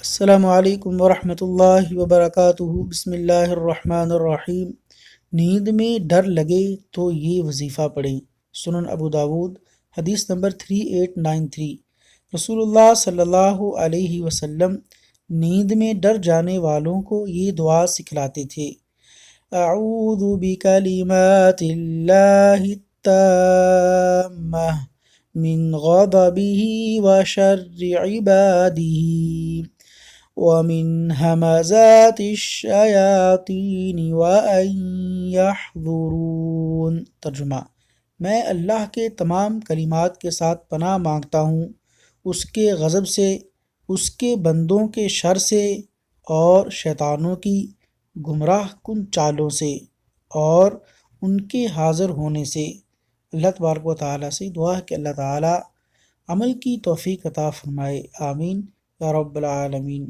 السلام علیکم ورحمۃ اللہ وبرکاتہ۔ بسم اللہ الرحمن الرحیم۔ نیند میں ڈر لگے تو یہ وظیفہ پڑھیں۔ سنن ابو داود، حدیث نمبر 3893۔ رسول اللہ صلی اللہ علیہ وسلم نیند میں ڈر جانے والوں کو یہ دعا سکھلاتے تھے: اعوذ بکلمات اللہ التامہ من غضبہ وشر عبادہ ومن ہمزات الشیاطین وان یحضرون۔ ترجمہ: میں اللہ کے تمام کلمات کے ساتھ پناہ مانگتا ہوں، اس کے غضب سے، اس کے بندوں کے شر سے، اور شیطانوں کی گمراہ کن چالوں سے، اور ان کے حاضر ہونے سے۔ اللہ تبارک و تعالیٰ سے دعا ہے کہ اللہ تعالیٰ عمل کی توفیق عطا فرمائے، آمین یا رب العالمین۔